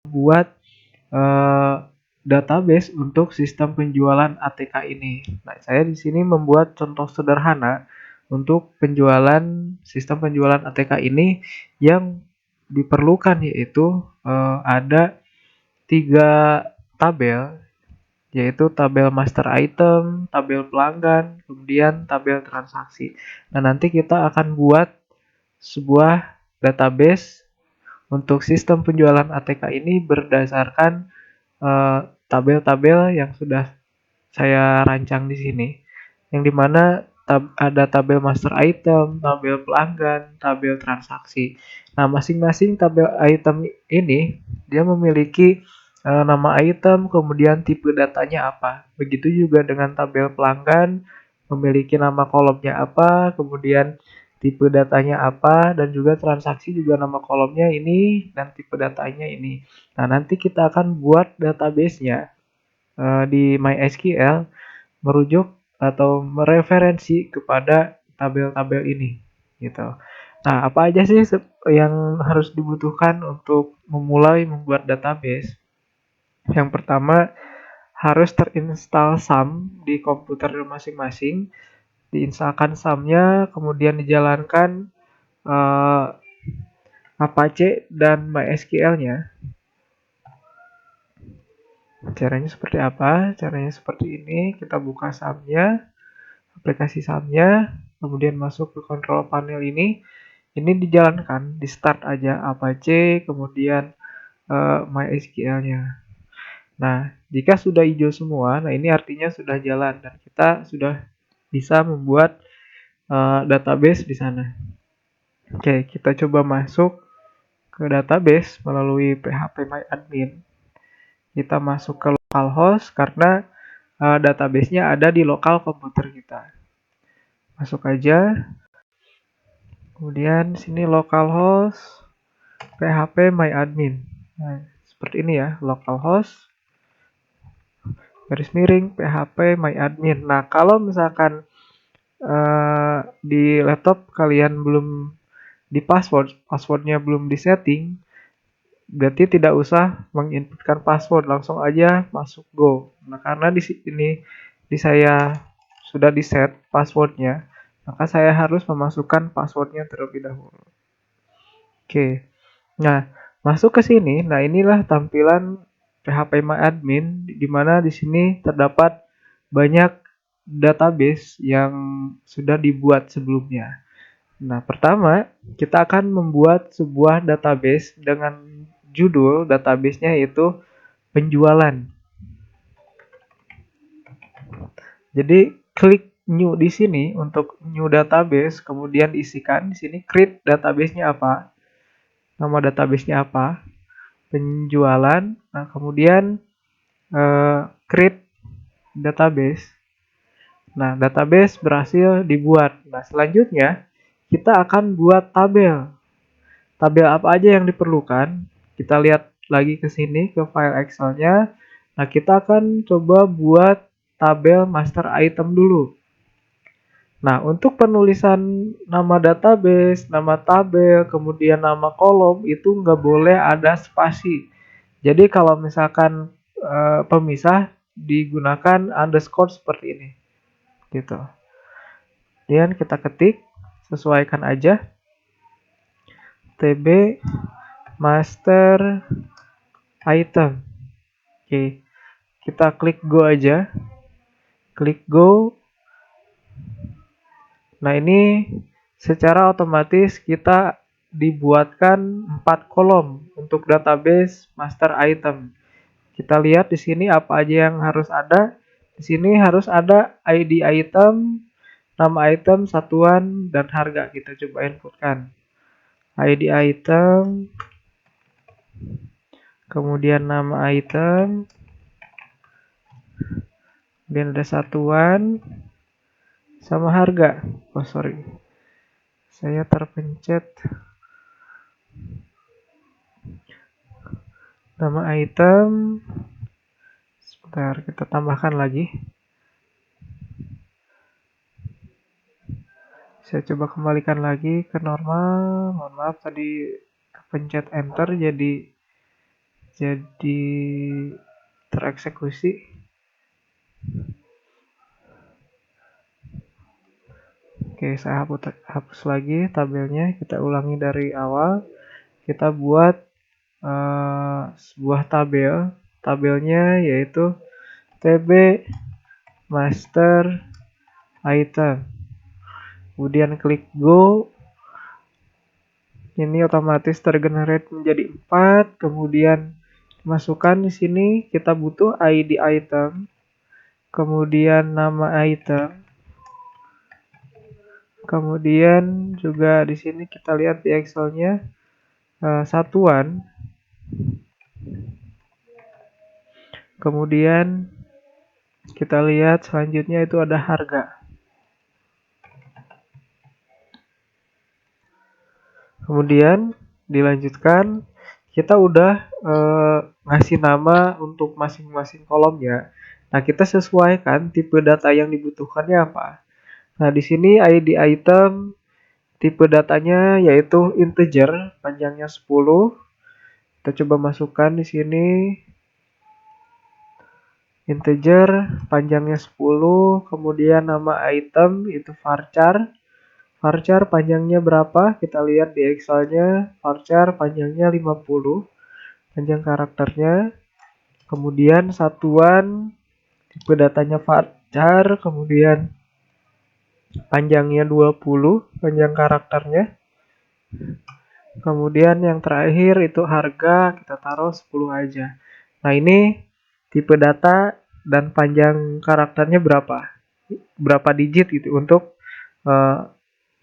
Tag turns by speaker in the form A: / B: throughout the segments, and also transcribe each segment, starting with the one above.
A: buat eh, database untuk sistem penjualan ATK ini. Nah, saya di sini membuat contoh sederhana untuk sistem penjualan ATK ini yang diperlukan, yaitu ada 3 tabel, yaitu tabel master item, tabel pelanggan, kemudian tabel transaksi. Nah, nanti kita akan buat sebuah database untuk sistem penjualan ATK ini berdasarkan tabel-tabel yang sudah saya rancang di sini. Yang dimana ada tabel master item, tabel pelanggan, tabel transaksi. Nah, masing-masing tabel item ini dia memiliki nama item, kemudian tipe datanya apa. Begitu juga dengan tabel pelanggan, memiliki nama kolomnya apa, kemudian tipe datanya apa, dan juga transaksi juga nama kolomnya ini dan tipe datanya ini. Nah, nanti kita akan buat database-nya di MySQL merujuk atau mereferensi kepada tabel-tabel ini gitu. Nah, apa aja sih yang harus dibutuhkan untuk memulai membuat database? Yang pertama, harus terinstall SAM di komputer masing-masing. Diinstalkan SAM-nya, kemudian dijalankan eh, Apache dan MySQL-nya. Caranya seperti apa? Caranya seperti ini. Kita buka SAM-nya, aplikasi SAM-nya, kemudian masuk ke control panel ini. Ini dijalankan, di start aja Apache, kemudian MySQL-nya. Nah, jika sudah hijau semua, nah ini artinya sudah jalan dan kita sudah bisa membuat database di sana. Oke, kita coba masuk ke database melalui phpMyAdmin. Kita masuk ke localhost karena database-nya ada di lokal komputer kita. Masuk aja. Kemudian sini localhost phpMyAdmin. Nah, seperti ini ya, localhost garis miring phpMyAdmin. Nah, kalau misalkan di laptop kalian belum di passwordnya belum disetting, berarti tidak usah menginputkan password, langsung aja masuk go. Nah, karena di sini di saya sudah di set passwordnya, maka saya harus memasukkan passwordnya terlebih dahulu. Oke, nah masuk ke sini. Nah, inilah tampilan phpMyAdmin di mana di sini terdapat banyak database yang sudah dibuat sebelumnya. Nah, pertama, kita akan membuat sebuah database dengan judul database-nya yaitu penjualan. Jadi, klik new di sini untuk new database, kemudian isikan di sini create database-nya apa, nama database-nya apa, penjualan. Nah, kemudian create database. Nah, database berhasil dibuat. Nah, selanjutnya kita akan buat tabel. Tabel apa aja yang diperlukan? Kita lihat lagi ke sini ke file Excel-nya. Nah, kita akan coba buat tabel master item dulu. Nah, untuk penulisan nama database, nama tabel, kemudian nama kolom itu nggak boleh ada spasi. Jadi kalau misalkan pemisah digunakan underscore seperti ini, gitu. Kemudian kita ketik, sesuaikan aja tb master item. Oke, kita klik go aja. Klik go. Nah, ini secara otomatis kita dibuatkan 4 kolom untuk database master item. Kita lihat di sini apa aja yang harus ada. Di sini harus ada ID item, nama item, satuan, dan harga. Kita coba inputkan. ID item, kemudian nama item, kemudian ada satuan, sama harga. Oh, sorry. Saya terpencet. Nama item. Sebentar, kita tambahkan lagi. Saya coba kembalikan lagi ke normal. Mohon maaf tadi pencet enter jadi jadi tereksekusi. Oke, saya hapus lagi tabelnya. Kita ulangi dari awal. Kita buat sebuah tabel. Tabelnya yaitu TB master item. Kemudian klik go. Ini otomatis tergenerate menjadi 4. Kemudian masukkan di sini kita butuh ID item. Kemudian nama item. Kemudian juga di sini kita lihat di Excel-nya satuan. Kemudian kita lihat selanjutnya itu ada harga. Kemudian dilanjutkan, kita udah ngasih nama untuk masing-masing kolomnya. Nah, kita sesuaikan tipe data yang dibutuhkannya apa. Nah, di sini ID item, tipe datanya yaitu integer, panjangnya 10. Kita coba masukkan di sini. Integer, panjangnya 10. Kemudian nama item, itu varchar. Varchar panjangnya berapa? Kita lihat di Excel-nya. Varchar panjangnya 50. Panjang karakternya. Kemudian satuan, tipe datanya varchar. Kemudian panjangnya 20, panjang karakternya. Kemudian yang terakhir itu harga, kita taruh 10 aja. Nah, ini tipe data dan panjang karakternya berapa digit gitu untuk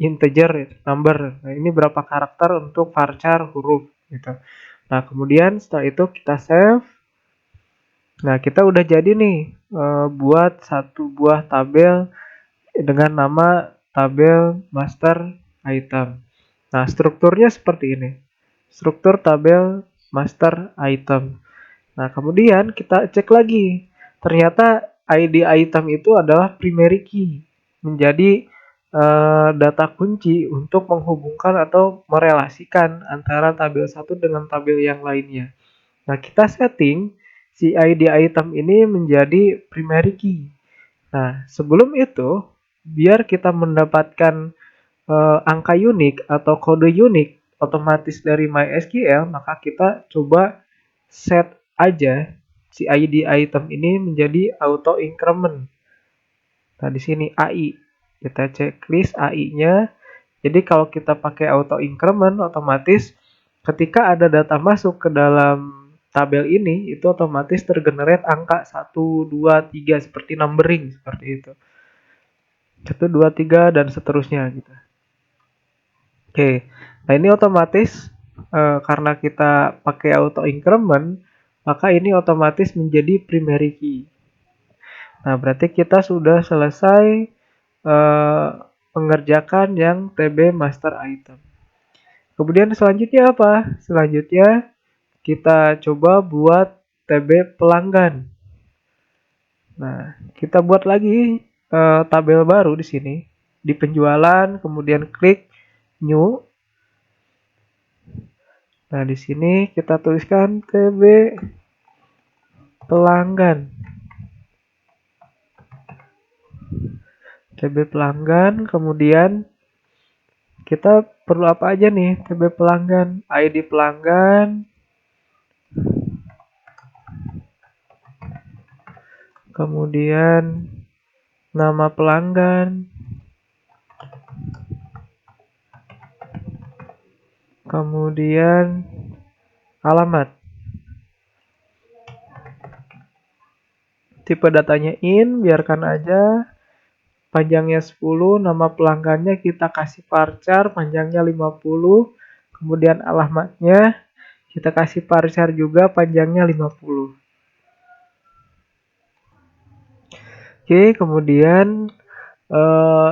A: integer number. Nah, ini berapa karakter untuk varchar huruf gitu. Nah, kemudian setelah itu kita save. Nah, kita udah jadi nih buat satu buah tabel dengan nama tabel master item. Nah, strukturnya seperti ini. Struktur tabel master item. Nah, kemudian kita cek lagi. Ternyata ID item itu adalah primary key. Menjadi data kunci untuk menghubungkan atau merelasikan antara tabel satu dengan tabel yang lainnya. Nah, kita setting si ID item ini menjadi primary key. Nah, sebelum itu, biar kita mendapatkan angka unik atau kode unik otomatis dari MySQL, maka kita coba set aja si ID item ini menjadi auto increment. Nah, di sini AI. Kita checklist AI-nya. Jadi kalau kita pakai auto increment, otomatis ketika ada data masuk ke dalam tabel ini, itu otomatis tergenerate angka 1, 2, 3 seperti numbering seperti itu. 1, 2, 3 dan seterusnya gitu. Oke, nah ini otomatis karena kita pakai auto increment, maka ini otomatis menjadi primary key. Nah, berarti kita sudah selesai mengerjakan yang TB master item. Kemudian selanjutnya apa? Selanjutnya kita coba buat TB pelanggan. Nah, kita buat lagi tabel baru di sini. Di penjualan, kemudian klik new. Nah, di sini kita tuliskan TB pelanggan. TB pelanggan, kemudian kita perlu apa aja nih? TB pelanggan, ID pelanggan, kemudian nama pelanggan, kemudian alamat. Tipe datanya in, biarkan aja. Panjangnya 10, nama pelanggannya kita kasih varchar, panjangnya 50. Kemudian alamatnya kita kasih varchar juga, panjangnya 50. Oke, kemudian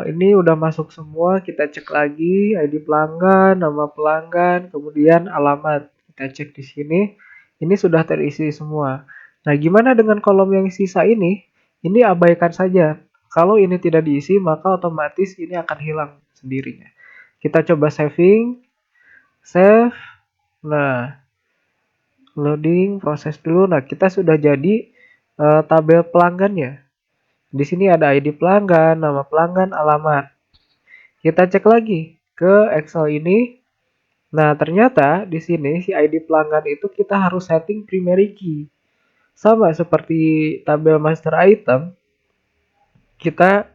A: ini udah masuk semua, kita cek lagi ID pelanggan, nama pelanggan, kemudian alamat. Kita cek di sini, ini sudah terisi semua. Nah, gimana dengan kolom yang sisa ini? Ini abaikan saja. Kalau ini tidak diisi, maka otomatis ini akan hilang sendirinya. Kita coba saving, save. Nah, Loading, proses dulu. Nah, kita sudah jadi tabel pelanggannya. Di sini ada ID pelanggan, nama pelanggan, alamat. Kita cek lagi ke Excel ini. Nah, ternyata di sini si ID pelanggan itu kita harus setting primary key. Sama seperti tabel master item, kita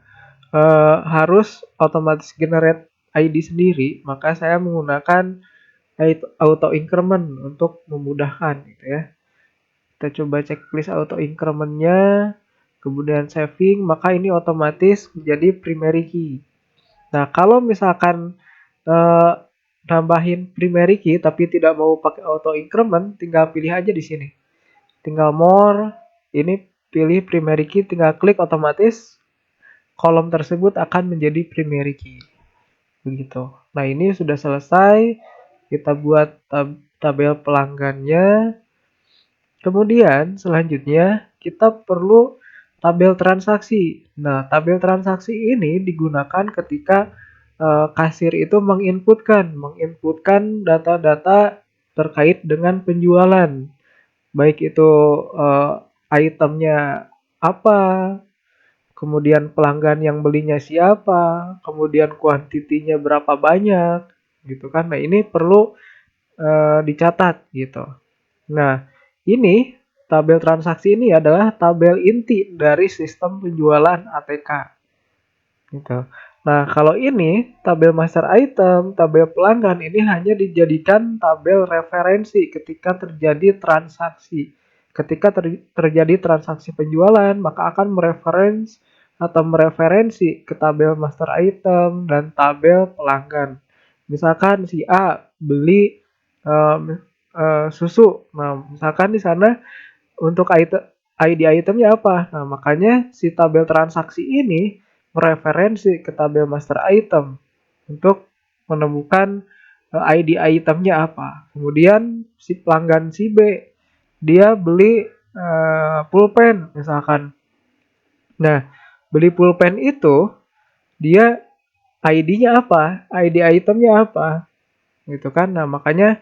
A: harus otomatis generate ID sendiri, maka saya menggunakan auto increment untuk memudahkan gitu ya. Kita coba checklist auto incrementnya, kemudian saving, maka ini otomatis menjadi primary key. Nah, kalau misalkan eh, nambahin primary key tapi tidak mau pakai auto increment, tinggal pilih aja di sini. Tinggal more, ini pilih primary key, tinggal klik, otomatis kolom tersebut akan menjadi primary key. Begitu. Nah, ini sudah selesai. Kita buat tabel pelanggannya. Kemudian selanjutnya kita perlu tabel transaksi. Nah, tabel transaksi ini digunakan ketika kasir itu menginputkan data-data terkait dengan penjualan. Baik itu itemnya apa, kemudian pelanggan yang belinya siapa, kemudian kuantitinya berapa banyak, gitu kan. Nah, ini perlu dicatat gitu. Nah, ini tabel transaksi ini adalah tabel inti dari sistem penjualan ATK. Gitu. Nah, kalau ini tabel master item, tabel pelanggan ini hanya dijadikan tabel referensi ketika terjadi transaksi. Ketika terjadi transaksi penjualan, maka akan mereferensi ke tabel master item dan tabel pelanggan. Misalkan si A beli susu. Nah, misalkan di sana untuk ID itemnya apa? Nah, makanya si tabel transaksi ini mereferensi ke tabel master item untuk menemukan ID itemnya apa. Kemudian si pelanggan si B, dia beli pulpen misalkan. Nah, beli pulpen itu dia ID-nya apa? ID itemnya apa? Gitu kan. Nah, makanya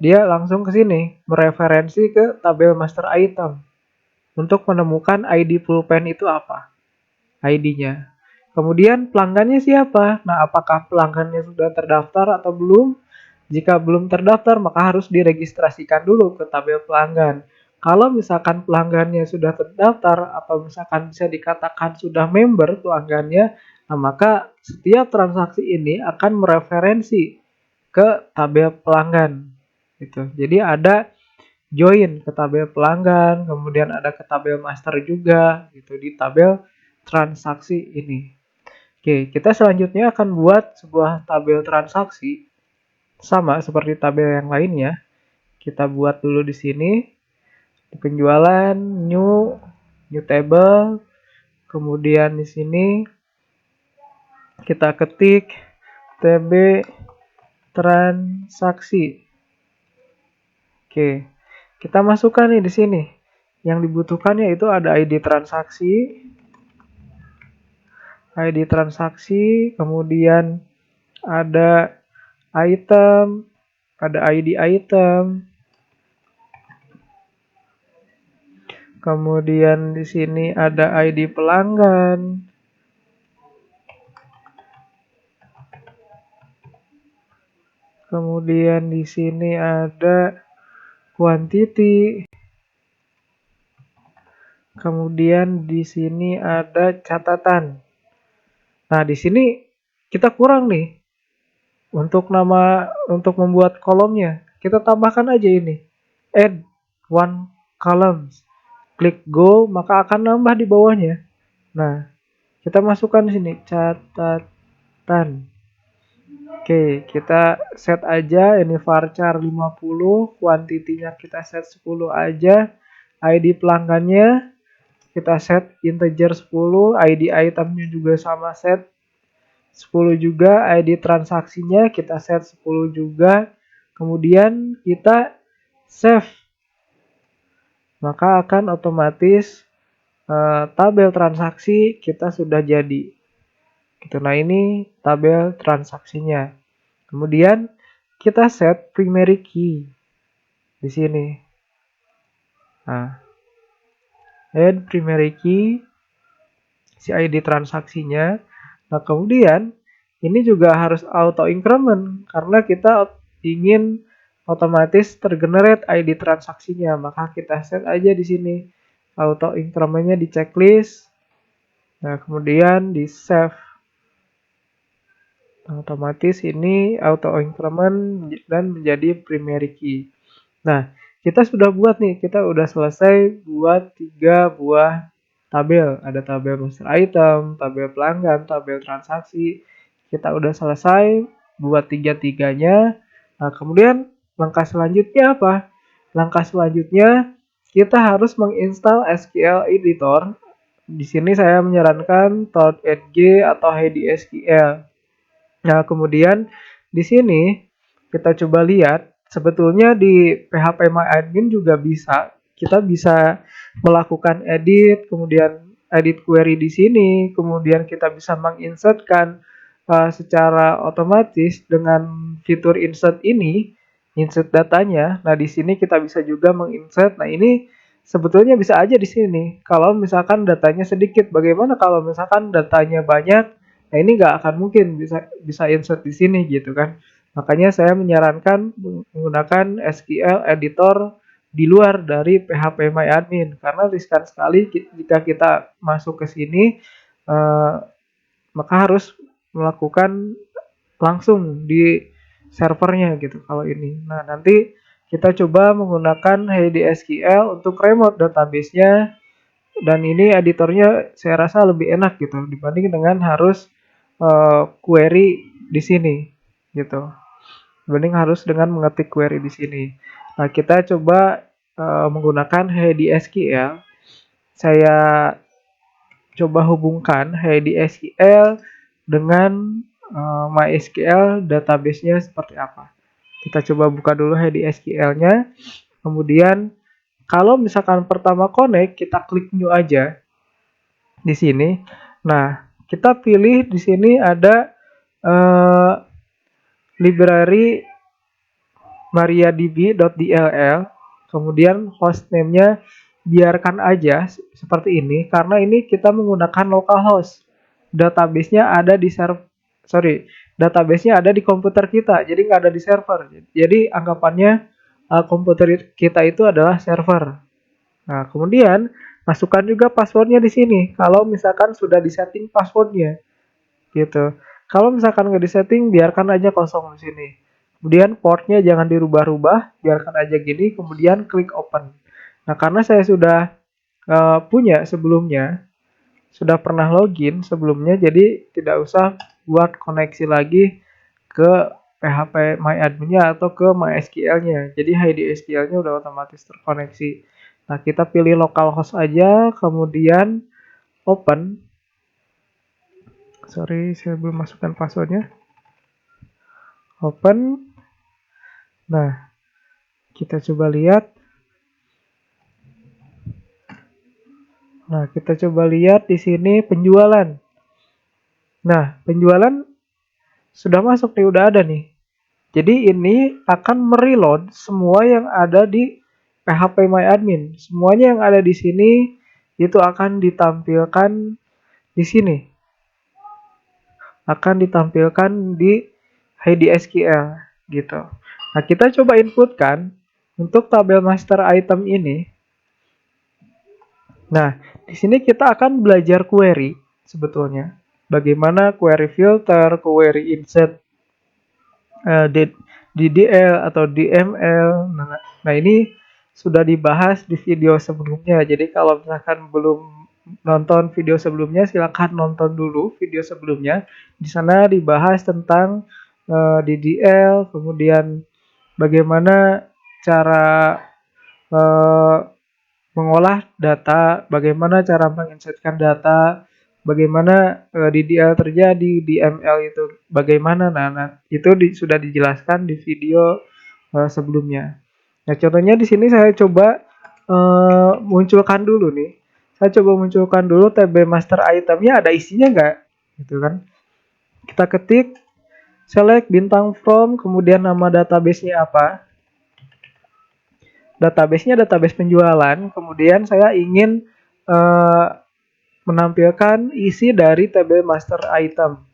A: dia langsung ke sini mereferensi ke tabel master item untuk menemukan ID pulpen itu apa, ID-nya. Kemudian pelanggannya siapa? Nah, apakah pelanggannya sudah terdaftar atau belum? Jika belum terdaftar, maka harus diregistrasikan dulu ke tabel pelanggan. Kalau misalkan pelanggannya sudah terdaftar atau misalkan bisa dikatakan sudah member pelanggannya, nah maka setiap transaksi ini akan mereferensi ke tabel pelanggan. Gitu. Jadi ada join ke tabel pelanggan, kemudian ada ke tabel master juga gitu di tabel transaksi ini. Oke, kita selanjutnya akan buat sebuah tabel transaksi sama seperti tabel yang lainnya. Kita buat dulu di sini di penjualan new table, kemudian di sini kita ketik TB transaksi. Oke. Kita masukkan nih di sini. Yang dibutuhkan yaitu ada ID transaksi, kemudian ada item, ada ID item, kemudian di sini ada ID pelanggan, kemudian di sini ada quantity, kemudian di sini ada catatan. Nah, di sini kita kurang nih untuk membuat kolomnya. Kita tambahkan aja ini. Add one columns. Klik go, maka akan nambah di bawahnya. Nah, kita masukkan di sini catatan. Oke, kita set aja ini varchar 50, kuantitinya kita set 10 aja. ID pelanggannya kita set integer 10, ID itemnya juga sama set 10 juga, ID transaksinya kita set 10 juga. Kemudian kita save. Maka akan otomatis tabel transaksi kita sudah jadi. Gitu. Nah, ini tabel transaksinya. Kemudian kita set primary key di sini. Nah, add primary key, si ID transaksinya. Nah, kemudian ini juga harus auto increment karena kita ingin otomatis tergenerate ID transaksinya, maka kita set aja di sini auto incrementnya di checklist. Nah, kemudian di save. Nah, otomatis ini auto increment dan menjadi primary key. Nah, kita sudah buat nih, kita udah selesai buat 3 buah tabel. Ada tabel master item, tabel pelanggan, tabel transaksi. Kita udah selesai buat tiga-tiganya. Nah, kemudian langkah selanjutnya apa? Langkah selanjutnya kita harus menginstal SQL Editor. Di sini saya menyarankan Toad.edge atau HDSQL. Nah, kemudian di sini kita coba lihat, sebetulnya di PHP juga bisa. Kita bisa melakukan edit, kemudian edit query di sini, kemudian kita bisa menginsertkan secara otomatis dengan fitur insert ini, insert datanya. Nah, di sini kita bisa juga menginsert. Nah, ini sebetulnya bisa aja di sini. Kalau misalkan datanya sedikit, bagaimana kalau misalkan datanya banyak? Nah, ini nggak akan mungkin bisa insert di sini gitu kan. Makanya saya menyarankan menggunakan SQL editor di luar dari PHP MyAdmin karena riskan sekali jika kita masuk ke sini eh, maka harus melakukan langsung di servernya gitu kalau ini. Nah, nanti kita coba menggunakan HDSQL untuk remote database-nya dan ini editornya saya rasa lebih enak gitu dibanding dengan harus query di sini gitu. Dibanding harus dengan mengetik query di sini. Nah, kita coba menggunakan HDSQL. Saya coba hubungkan HDSQL dengan MySQL database-nya seperti apa. Kita coba buka dulu HDSQL-nya. Kemudian kalau misalkan pertama connect, kita klik new aja di sini. Nah, kita pilih di sini ada library mariadb.dll, kemudian hostname-nya biarkan aja seperti ini karena ini kita menggunakan localhost. Database-nya ada di database-nya ada di komputer kita, jadi nggak ada di server. Jadi anggapannya komputer kita itu adalah server. Nah, kemudian masukkan juga passwordnya di sini. Kalau misalkan sudah disetting passwordnya, gitu. Kalau misalkan nggak disetting, biarkan aja kosong di sini. Kemudian portnya jangan dirubah-rubah, biarkan aja gini. Kemudian klik open. Nah, karena saya sudah punya sebelumnya, sudah pernah login sebelumnya, jadi tidak usah buat koneksi lagi ke PHP MyAdmin-nya atau ke MySQL-nya. Jadi HDSQL-nya udah otomatis terkoneksi. Nah, kita pilih localhost aja, kemudian open. Sorry, saya belum masukkan passwordnya. Open. Nah, kita coba lihat. Nah, kita coba lihat di sini penjualan. Nah, penjualan sudah masuk nih, udah ada nih. Jadi ini akan mereload semua yang ada di PHP MyAdmin. Semuanya yang ada di sini itu akan ditampilkan di sini. Akan ditampilkan di HDSQL gitu. Nah, kita coba inputkan untuk tabel master item ini. Nah, di sini kita akan belajar query sebetulnya. Bagaimana query filter, query insert, DDL atau DML. Nah, ini sudah dibahas di video sebelumnya. Jadi kalau misalkan belum nonton video sebelumnya, silakan nonton dulu video sebelumnya. Di sana dibahas tentang DDL, kemudian bagaimana cara mengolah data, bagaimana cara menginsertkan data, bagaimana DDL terjadi, DML itu bagaimana. Nah itu sudah dijelaskan di video sebelumnya. Nah, contohnya di sini saya coba munculkan dulu nih. Saya coba munculkan dulu TB master itemnya ada isinya nggak, gitu kan? Kita ketik, select bintang from, kemudian nama database-nya apa. database-nya database penjualan, kemudian saya ingin menampilkan isi dari tabel master item.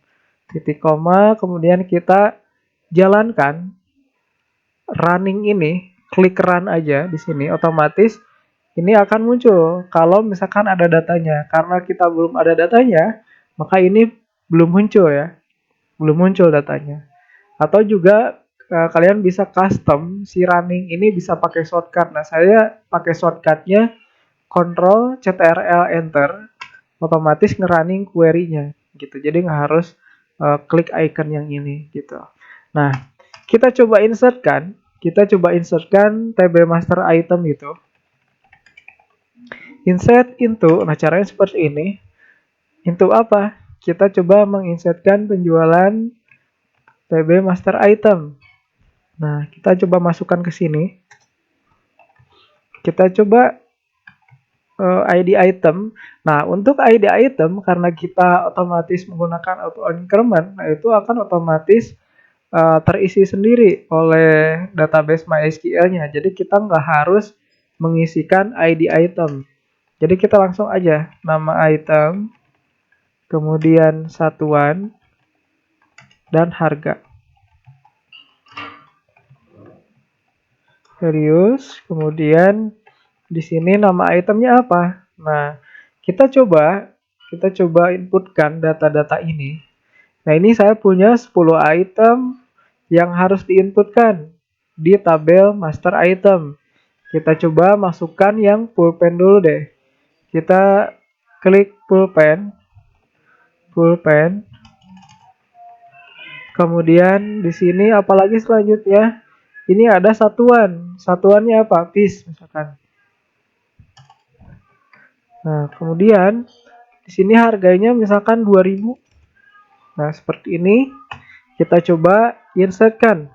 A: Titik koma, kemudian kita jalankan running ini, klik run aja di sini, otomatis ini akan muncul kalau misalkan ada datanya. Karena kita belum ada datanya, maka ini belum muncul ya, belum muncul datanya. Atau juga kalian bisa custom si running ini bisa pakai shortcut. Nah, saya pakai shortcutnya Ctrl Ctrl Enter, otomatis ngerunning query-nya gitu. Jadi nggak harus klik icon yang ini gitu. Nah, kita coba insertkan table master item gitu. Insert into, nah caranya seperti ini. Into apa? Kita coba menginsertkan penjualan TB master item. Nah, kita coba masukkan ke sini. Kita coba ID item. Nah, untuk ID item karena kita otomatis menggunakan auto increment, nah itu akan otomatis terisi sendiri oleh database MySQL-nya. Jadi kita nggak harus mengisikan ID item. Jadi kita langsung aja nama item, kemudian satuan, dan harga. Serius, kemudian di sini nama itemnya apa? Nah, kita coba inputkan data-data ini. Nah, ini saya punya 10 item yang harus diinputkan di tabel master item. Kita coba masukkan yang pulpen dulu deh. Kita klik pulpen. Kemudian di sini apalagi selanjutnya? Ini ada satuan. Satuannya apa? Piece misalkan. Nah, kemudian di sini harganya misalkan 2000. Nah, seperti ini kita coba insertkan.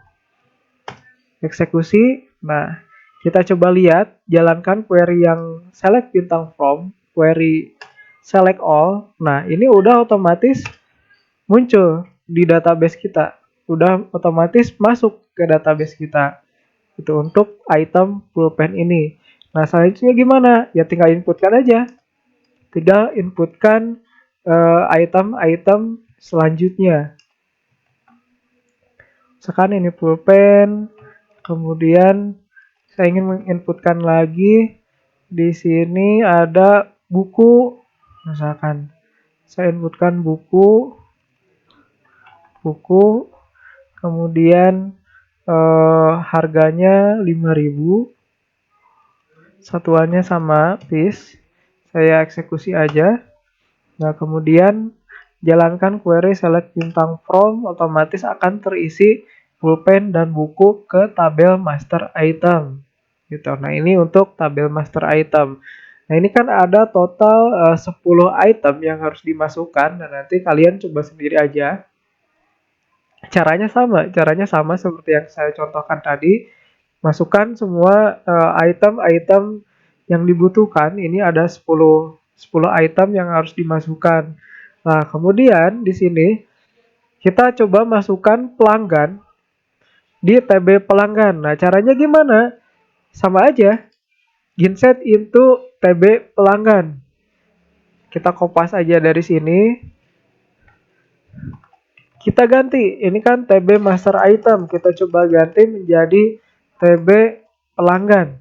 A: Eksekusi. Nah, kita coba lihat, jalankan query yang select bintang from, query select all. Nah, ini udah otomatis muncul di database kita. Udah otomatis masuk ke database kita. Itu untuk item pulpen ini. Nah, selanjutnya gimana? Ya tinggal inputkan aja. Tinggal inputkan item-item selanjutnya. Sekarang ini pulpen. Kemudian saya ingin menginputkan lagi. Di sini ada buku. Misalkan saya inputkan buku. Kemudian harganya 5000. Satuannya sama piece. Saya eksekusi aja. Nah, kemudian jalankan query select bintang from, otomatis akan terisi pulpen dan buku ke tabel master item. Gitu. Nah, ini untuk tabel master item. Nah, ini kan ada total 10 item yang harus dimasukkan. Dan nanti kalian coba sendiri aja. Caranya sama seperti yang saya contohkan tadi. Masukkan semua item-item yang dibutuhkan. Ini ada 10 item yang harus dimasukkan. Nah, kemudian di sini kita coba masukkan pelanggan di TB pelanggan. Nah, caranya gimana? Sama aja. Insert into TB pelanggan. Kita kopas aja dari sini. Kita ganti. Ini kan TB master item. Kita coba ganti menjadi TB pelanggan.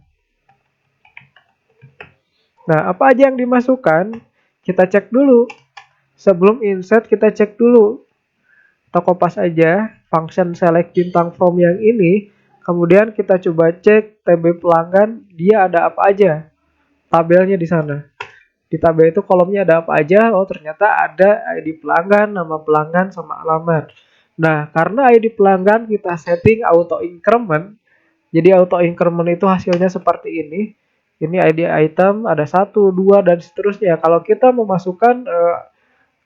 A: Nah, apa aja yang dimasukkan? Kita cek dulu. Sebelum insert kita cek dulu. Kita kopas aja function select bintang from yang ini. Kemudian kita coba cek TB pelanggan, dia ada apa aja. Tabelnya di sana. Di tabel itu kolomnya ada apa aja? Oh, ternyata ada ID pelanggan, nama pelanggan, sama alamat. Nah, karena ID pelanggan kita setting auto increment. Jadi auto increment itu hasilnya seperti ini. Ini ID item ada 1, 2, dan seterusnya. Kalau kita memasukkan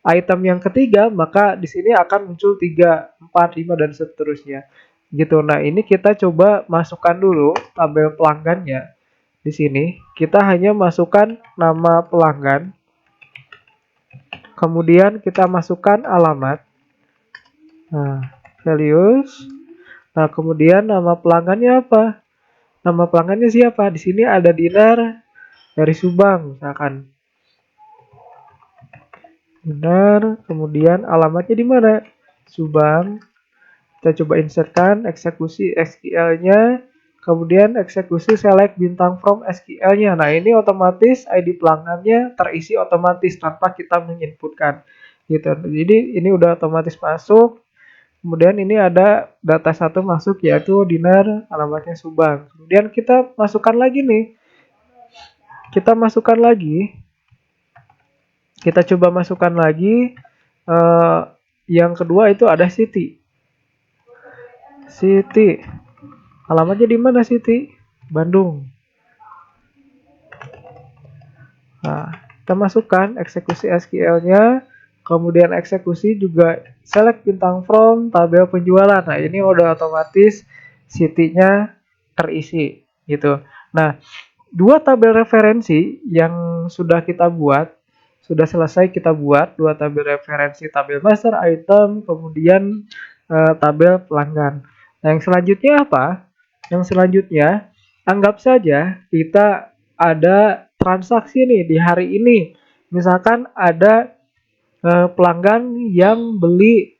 A: item yang ketiga, maka di sini akan muncul 3, 4, 5, dan seterusnya. Gitu. Nah, ini kita coba masukkan dulu tabel pelanggannya. Di sini kita hanya masukkan nama pelanggan. Kemudian kita masukkan alamat. Nah, values. Nah, kemudian nama pelanggannya apa? Nama pelanggannya siapa? Di sini ada Dinar dari Subang misalkan. Dinar, kemudian alamatnya di mana? Subang. Kita coba insertkan eksekusi SQL-nya, kemudian eksekusi select bintang from SQL-nya. Nah, ini otomatis ID pelanggannya terisi otomatis tanpa kita menginputkan. Gitu. Jadi ini udah otomatis masuk. Kemudian ini ada data satu masuk yaitu Dinar, alamatnya Subang. Kemudian kita masukkan lagi nih. Kita masukkan lagi. Kita coba masukkan lagi. Yang kedua itu ada Siti. Siti. Alamatnya di mana Siti? Bandung. Nah, kita masukkan eksekusi SQL-nya, kemudian eksekusi juga select bintang from tabel penjualan. Nah, ini udah otomatis Siti-nya terisi gitu. Nah, dua tabel referensi yang sudah kita buat, sudah selesai kita buat dua tabel referensi, tabel master item, kemudian tabel pelanggan. Nah, yang selanjutnya apa? Yang selanjutnya, anggap saja kita ada transaksi nih di hari ini. Misalkan ada pelanggan yang beli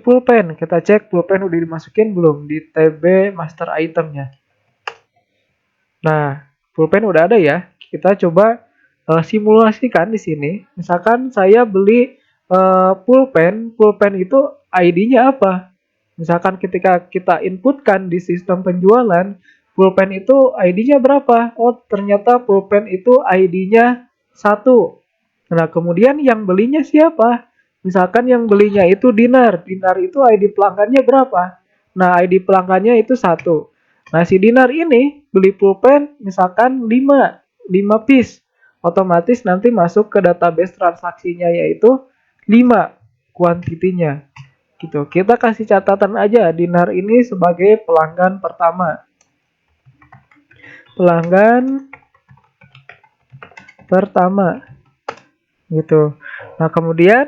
A: pulpen. Kita cek pulpen udah dimasukin belum di TB master itemnya. Nah, pulpen udah ada ya. Kita coba simulasikan di sini. Misalkan saya beli pulpen, pulpen itu ID-nya apa? Misalkan ketika kita inputkan di sistem penjualan, pulpen itu ID-nya berapa? Oh, ternyata pulpen itu ID-nya 1. Nah, kemudian yang belinya siapa? Misalkan yang belinya itu Dinar. Dinar itu ID pelanggannya berapa? Nah, ID pelanggannya itu 1. Nah, si Dinar ini beli pulpen misalkan 5 piece. Otomatis nanti masuk ke database transaksinya yaitu 5 kuantitinya. Gitu. Kita kasih catatan aja Dinar ini sebagai pelanggan pertama. Pelanggan pertama. Gitu. Nah, kemudian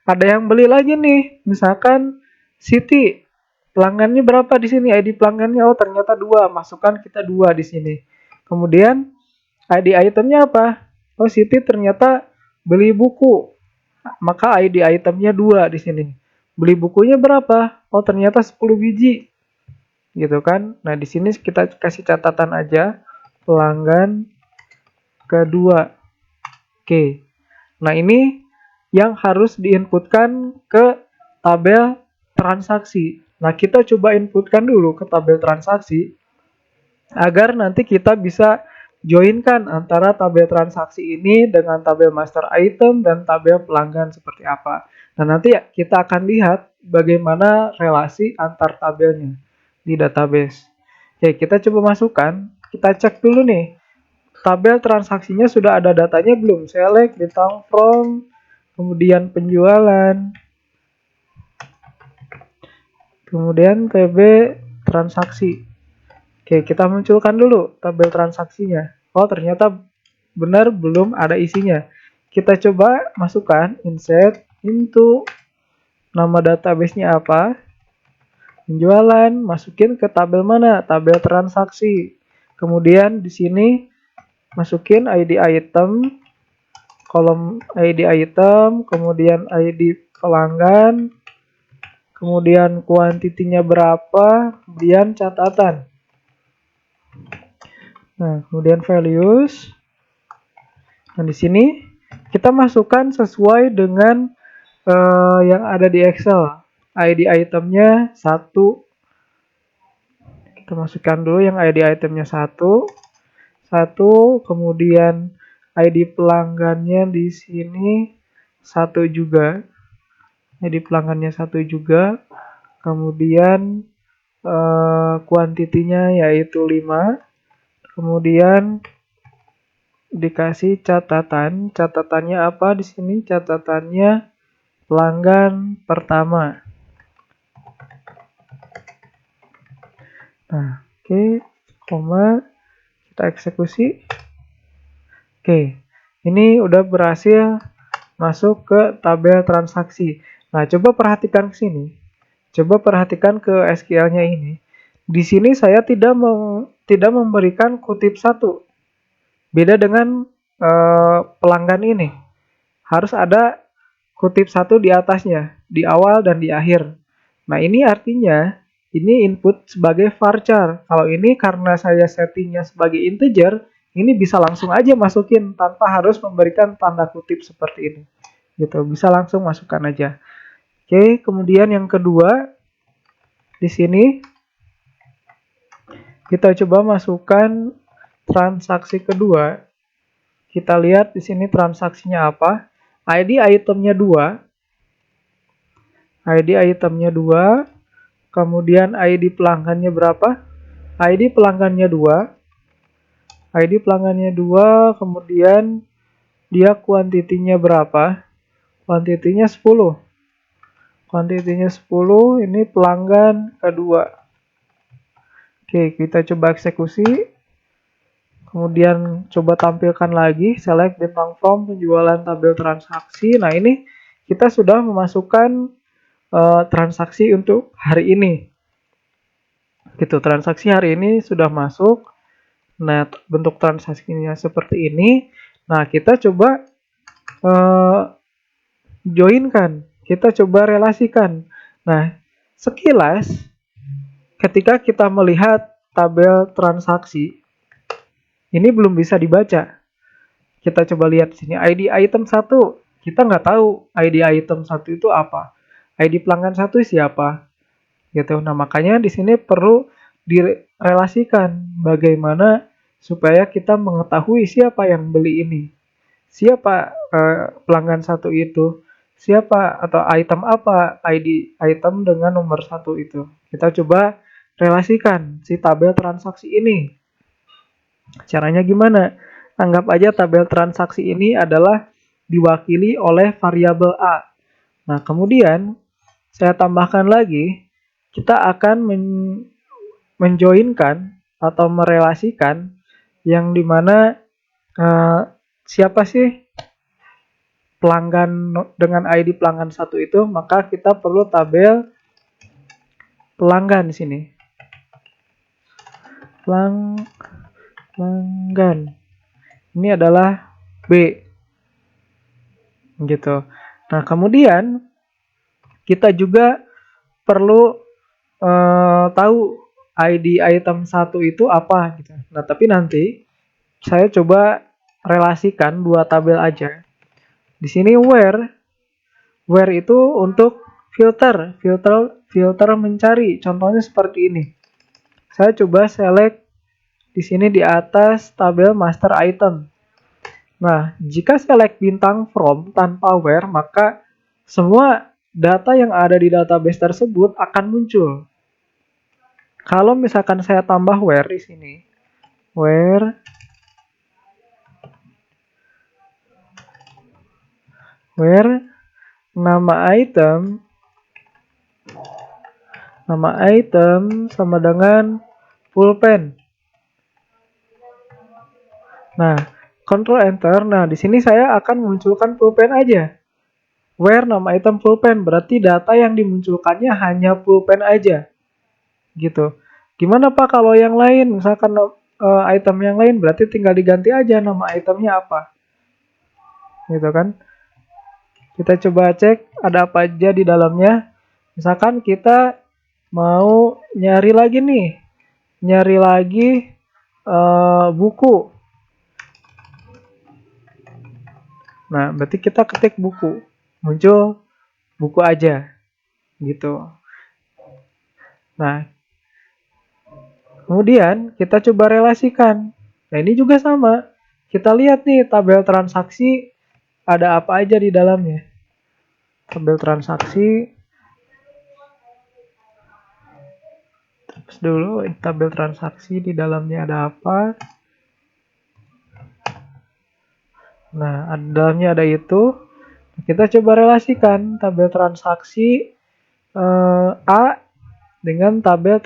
A: ada yang beli lagi nih. Misalkan Siti. Pelanggannya berapa di sini? ID pelanggannya oh ternyata 2. Masukkan kita 2 di sini. Kemudian ID itemnya apa? Oh, Siti ternyata beli buku. Maka ID itemnya 2 di sini. Beli bukunya berapa? Oh, ternyata 10 biji. Gitu kan? Nah, di sini kita kasih catatan aja pelanggan kedua. Oke. Nah, ini yang harus diinputkan ke tabel transaksi. Nah, kita coba inputkan dulu ke tabel transaksi agar nanti kita bisa joinkan antara tabel transaksi ini dengan tabel master item dan tabel pelanggan seperti apa. Nah, nanti kita akan lihat bagaimana relasi antar tabelnya di database. Oke, kita coba masukkan. Kita cek dulu nih. Tabel transaksinya sudah ada datanya belum? Select, bintang from, kemudian penjualan, kemudian TB transaksi. Oke, kita munculkan dulu tabel transaksinya. Oh, ternyata benar belum ada isinya. Kita coba masukkan insert into nama database-nya apa? Penjualan, masukin ke tabel mana? Tabel transaksi. Kemudian di sini masukin ID item, kolom ID item, kemudian ID pelanggan, kemudian kuantitinya berapa, kemudian catatan. Nah, kemudian values. Nah, di sini kita masukkan sesuai dengan yang ada di Excel. ID itemnya 1. Kita masukkan dulu yang ID itemnya 1. Kemudian ID pelanggannya di sini 1 juga. ID pelanggannya 1 juga. Kemudian kuantitinya yaitu 5. Kemudian dikasih catatan. Catatannya apa di sini? Catatannya pelanggan pertama. Nah, oke, koma, kita eksekusi. Oke, ini udah berhasil masuk ke tabel transaksi. Nah, coba perhatikan ke sini. Coba perhatikan ke SQL-nya ini. Di sini saya tidak memberikan kutip satu. Beda dengan pelanggan ini. Harus ada kutip satu di atasnya, di awal dan di akhir. Nah, ini artinya ini input sebagai varchar. Kalau ini karena saya settingnya sebagai integer, ini bisa langsung aja masukin tanpa harus memberikan tanda kutip seperti ini. Gitu, bisa langsung masukkan aja. Oke, kemudian yang kedua di sini kita coba masukkan transaksi kedua. Kita lihat di sini transaksinya apa. ID itemnya 2. ID itemnya 2. Kemudian ID pelanggannya berapa? ID pelanggannya 2. ID pelanggannya 2. Kemudian dia kuantitinya berapa? Kuantitinya 10. Kuantitinya 10. Ini pelanggan kedua. Oke, kita coba eksekusi. Kemudian coba tampilkan lagi, select bintang from penjualan tabel transaksi. Nah, ini kita sudah memasukkan transaksi untuk hari ini. Gitu, transaksi hari ini sudah masuk. Nah, bentuk transaksinya seperti ini. Nah, kita coba joinkan. Kita coba relasikan. Nah, sekilas ketika kita melihat tabel transaksi, ini belum bisa dibaca. Kita coba lihat di sini ID item 1. Kita nggak tahu ID item 1 itu apa. ID pelanggan 1 siapa. Gitu. Nah, makanya di sini perlu direlasikan bagaimana supaya kita mengetahui siapa yang beli ini. Siapa pelanggan 1 itu. Siapa atau item apa ID item dengan nomor 1 itu. Kita coba relasikan si tabel transaksi ini. Caranya gimana? Anggap aja tabel transaksi ini adalah diwakili oleh variabel A. Nah, kemudian saya tambahkan lagi, kita akan menjoinkan atau merelasikan yang dimana siapa sih pelanggan dengan ID pelanggan 1 itu, maka kita perlu tabel pelanggan di sini. Pelanggan. Ini adalah B. Gitu. Nah, kemudian kita juga perlu tahu ID item 1 itu apa gitu. Nah, tapi nanti saya coba relasikan dua tabel aja. Di sini where itu untuk filter mencari. Contohnya seperti ini. Saya coba select di sini di atas tabel master item. Nah, jika select bintang from tanpa where, maka semua data yang ada di database tersebut akan muncul. Kalau misalkan saya tambah where di sini, where nama item sama dengan pulpen. Nah, Ctrl Enter. Nah, di sini saya akan munculkan pulpen aja. Where nama item pulpen, berarti data yang dimunculkannya hanya pulpen aja. Gitu. Gimana Pak kalau yang lain? Misalkan item yang lain berarti tinggal diganti aja nama itemnya apa. Gitu kan? Kita coba cek ada apa aja di dalamnya. Misalkan kita mau nyari lagi nih. Nyari lagi buku. Nah, berarti kita ketik buku. Muncul buku aja. Gitu. Nah, kemudian kita coba relasikan. Nah, ini juga sama. Kita lihat nih tabel transaksi ada apa aja di dalamnya. Tabel transaksi. Terus dulu tabel transaksi di dalamnya ada apa. Nah, di dalamnya ada itu. Kita coba relasikan tabel transaksi A dengan tabel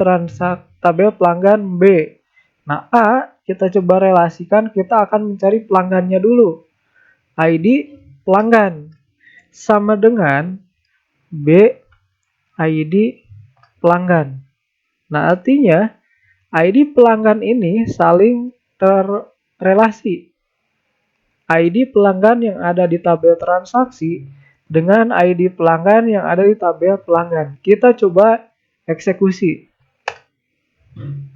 A: pelanggan B. Nah, A kita coba relasikan, kita akan mencari pelanggannya dulu. ID pelanggan sama dengan B ID pelanggan. Nah, artinya ID pelanggan ini saling terrelasi. ID pelanggan yang ada di tabel transaksi dengan ID pelanggan yang ada di tabel pelanggan. Kita coba eksekusi.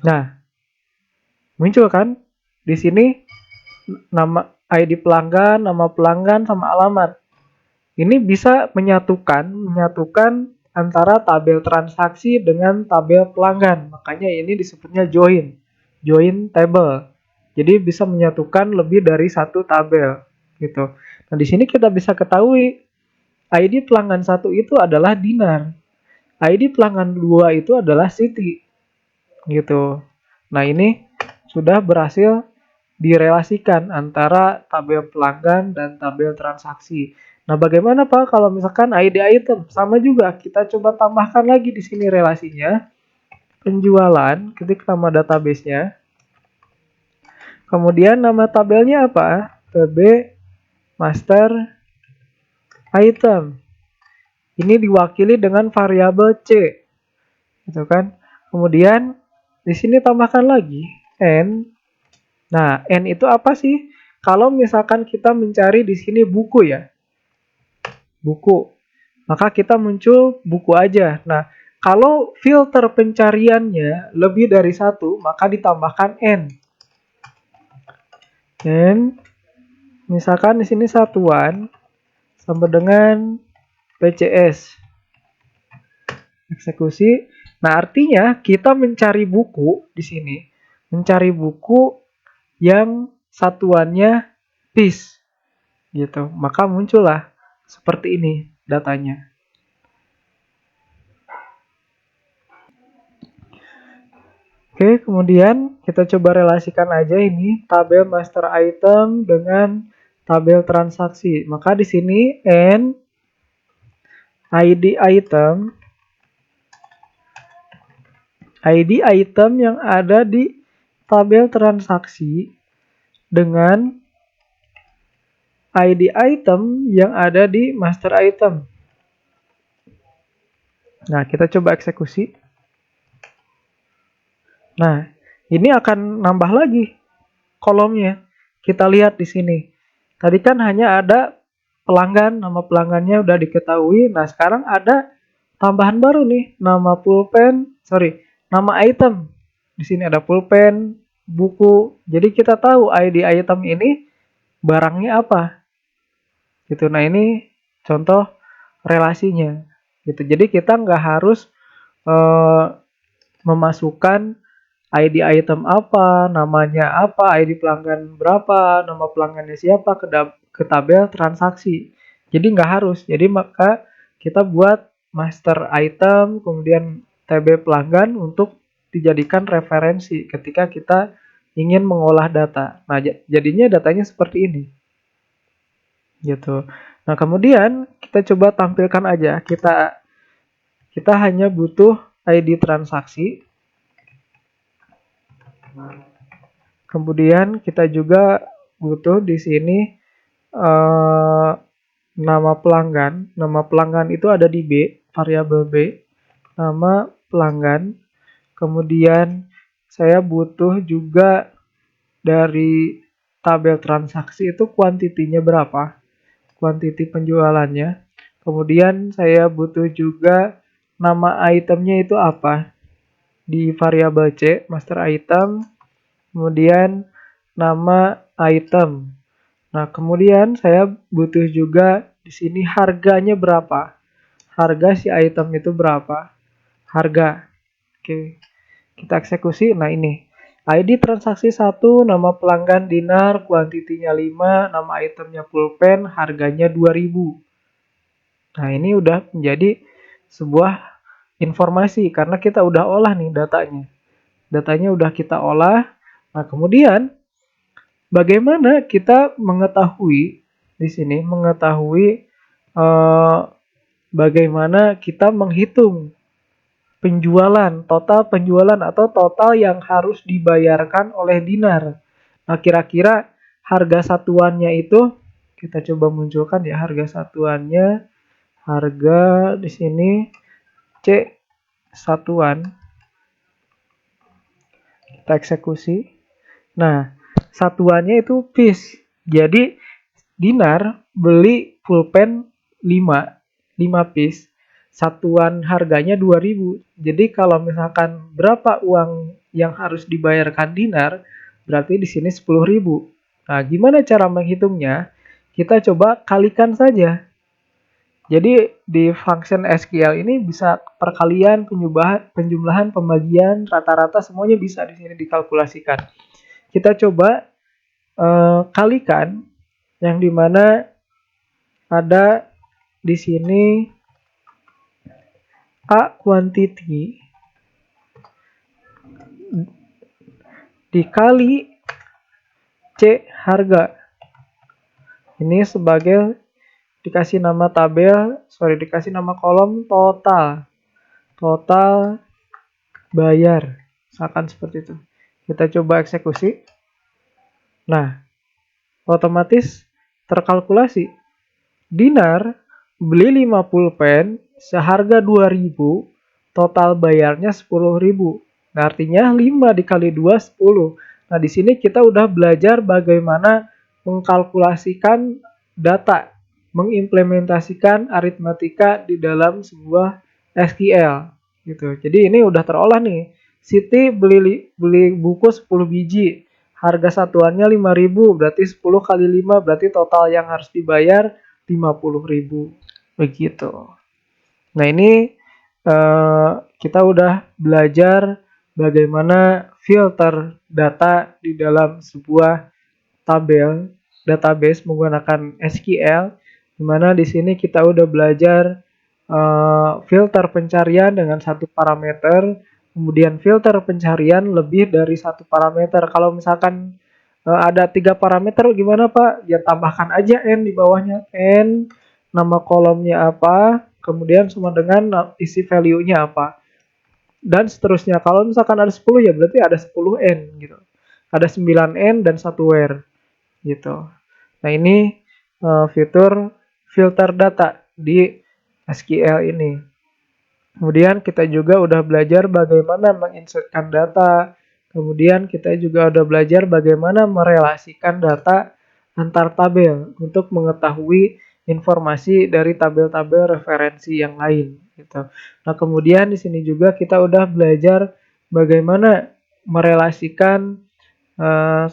A: Nah, muncul kan di sini nama ID pelanggan, nama pelanggan sama alamat. Ini bisa menyatukan antara tabel transaksi dengan tabel pelanggan. Makanya ini disebutnya join table. Jadi bisa menyatukan lebih dari satu tabel gitu. Nah, di sini kita bisa ketahui ID pelanggan 1 itu adalah Dinar. ID pelanggan 2 itu adalah Siti gitu. Nah, ini sudah berhasil direlasikan antara tabel pelanggan dan tabel transaksi. Nah, bagaimana Pak kalau misalkan ID item? Sama juga, kita coba tambahkan lagi di sini relasinya. Penjualan, ketik nama database-nya. Kemudian nama tabelnya apa? TB master item. Ini diwakili dengan variabel C. Gitu kan? Kemudian di sini tambahkan lagi N. Nah, N itu apa sih? Kalau misalkan kita mencari di sini buku ya. Buku. Maka kita muncul buku aja. Nah, kalau filter pencariannya lebih dari satu, maka ditambahkan N. N, misalkan di sini satuan sama dengan PCS. Eksekusi. Nah, artinya kita mencari buku di sini. Mencari buku yang satuannya piece. Gitu. Maka muncullah seperti ini datanya. Oke, kemudian kita coba relasikan aja ini tabel master item dengan tabel transaksi. Maka di sini N ID item yang ada di tabel transaksi dengan ID item yang ada di master item. Nah, kita coba eksekusi. Nah, ini akan nambah lagi kolomnya. Kita lihat di sini. Tadi kan hanya ada pelanggan, nama pelanggannya udah diketahui. Nah, sekarang ada tambahan baru nih, nama nama item. Di sini ada pulpen, buku. Jadi kita tahu ID item ini barangnya apa. Gitu. Nah, ini contoh relasinya. Gitu. Jadi kita nggak harus memasukkan ID item apa, namanya apa, ID pelanggan berapa, nama pelanggannya siapa ke tabel transaksi. Jadi nggak harus. Jadi maka kita buat master item, kemudian TB pelanggan untuk dijadikan referensi ketika kita ingin mengolah data. Nah, jadinya datanya seperti ini. Gitu. Nah, kemudian kita coba tampilkan aja. Kita hanya butuh ID transaksi. Kemudian kita juga butuh di sini nama pelanggan. Nama pelanggan itu ada di B, variabel B. Nama pelanggan. Kemudian saya butuh juga dari tabel transaksi itu kuantitinya berapa. Kuantiti penjualannya. Kemudian saya butuh juga nama itemnya itu apa. Di variabel C, master item. Kemudian nama item. Nah, kemudian saya butuh juga di sini harganya berapa. Harga si item itu berapa. Harga. Oke. Kita eksekusi. Nah, ini. ID transaksi 1, nama pelanggan Dinar, kuantitinya 5, nama itemnya pulpen, harganya 2000. Nah, ini udah menjadi sebuah informasi karena kita udah olah nih datanya. Datanya udah kita olah. Nah, kemudian bagaimana kita mengetahui di sini bagaimana kita menghitung total penjualan atau total yang harus dibayarkan oleh Dinar. Nah, kira-kira harga satuannya itu kita coba munculkan ya harga satuannya. Harga di sini C satuan. Kita eksekusi. Nah, satuannya itu piece. Jadi Dinar beli pulpen 5 piece. Satuan harganya 2.000. Jadi kalau misalkan berapa uang yang harus dibayarkan Dinar, berarti di sini 10.000. Nah, gimana cara menghitungnya? Kita coba kalikan saja. Jadi di function SQL ini bisa perkalian, penjumlahan, pembagian, rata-rata semuanya bisa di sini dikalkulasikan. Kita coba kalikan yang dimana ada di sini A quantity dikali C harga. Ini sebagai dikasih nama dikasih nama kolom total. Total bayar. Misalkan seperti itu. Kita coba eksekusi. Nah, otomatis terkalkulasi. Dinar beli 5 pulpen seharga 2.000, total bayarnya 10.000. Nah, artinya 5 dikali 2 10. Nah, di sini kita udah belajar bagaimana mengkalkulasikan data, mengimplementasikan aritmatika di dalam sebuah SQL gitu. Jadi ini udah terolah nih. Siti beli buku 10 biji. Harga satuannya 5.000, berarti 10 kali 5 berarti total yang harus dibayar 50.000. Begitu. Nah, ini kita udah belajar bagaimana filter data di dalam sebuah database menggunakan SQL, di mana di sini kita udah belajar filter pencarian dengan satu parameter, kemudian filter pencarian lebih dari satu parameter. Kalau misalkan ada 3 parameter gimana Pak? Ya tambahkan aja N di bawahnya. N, nama kolomnya apa, kemudian sama dengan isi value-nya apa. Dan seterusnya. Kalau misalkan ada 10 ya berarti ada 10N gitu. Ada 9N dan 1 where gitu. Nah, ini fitur filter data di SQL ini. Kemudian kita juga udah belajar bagaimana menginsertkan data. Kemudian kita juga udah belajar bagaimana merelasikan data antar tabel untuk mengetahui informasi dari tabel-tabel referensi yang lain gitu. Nah, kemudian di sini juga kita udah belajar bagaimana merelasikan 2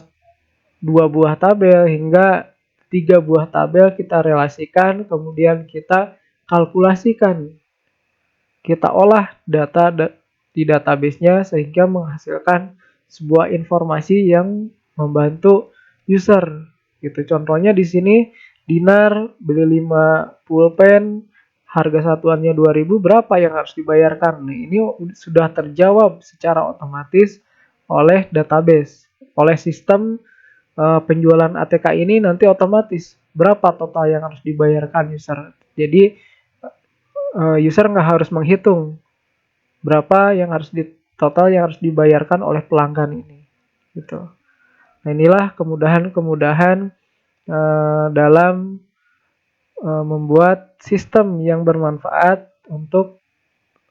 A: buah tabel hingga 3 buah tabel kita relasikan, kemudian kita kalkulasikan. Kita olah data di database-nya sehingga menghasilkan sebuah informasi yang membantu user gitu. Contohnya di sini Dinar beli 5 pulpen, harga satuannya 2.000, berapa yang harus dibayarkan? Nah, ini sudah terjawab secara otomatis oleh database, oleh sistem penjualan ATK ini nanti otomatis berapa total yang harus dibayarkan user. Jadi user nggak harus menghitung berapa yang harus total yang harus dibayarkan oleh pelanggan ini gitu. Nah, inilah kemudahan-kemudahan dalam membuat sistem yang bermanfaat untuk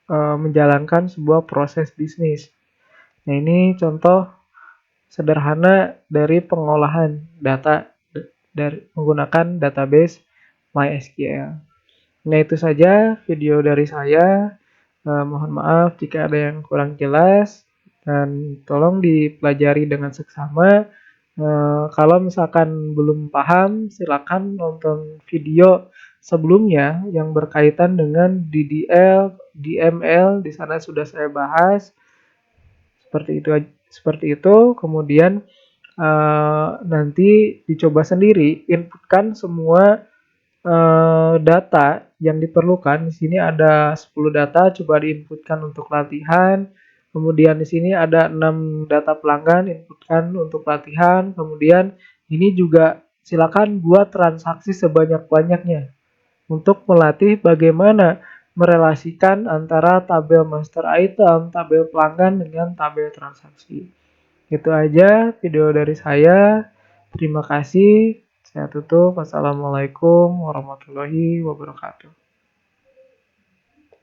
A: menjalankan sebuah proses bisnis. Nah, ini contoh sederhana dari pengolahan data dari menggunakan database MySQL. Nah, itu saja video dari saya. Mohon maaf jika ada yang kurang jelas dan tolong dipelajari dengan seksama. Kalau misalkan belum paham, silakan nonton video sebelumnya yang berkaitan dengan DDL, DML, di sana sudah saya bahas. Seperti itu. Kemudian nanti dicoba sendiri, inputkan semua data yang diperlukan. Di sini ada 10 data, coba diinputkan untuk latihan. Kemudian di sini ada 6 data pelanggan, inputkan untuk latihan. Kemudian ini juga silakan buat transaksi sebanyak-banyaknya untuk melatih bagaimana merelasikan antara tabel master item, tabel pelanggan dengan tabel transaksi. Itu aja video dari saya. Terima kasih. Saya tutup. Wassalamualaikum warahmatullahi wabarakatuh.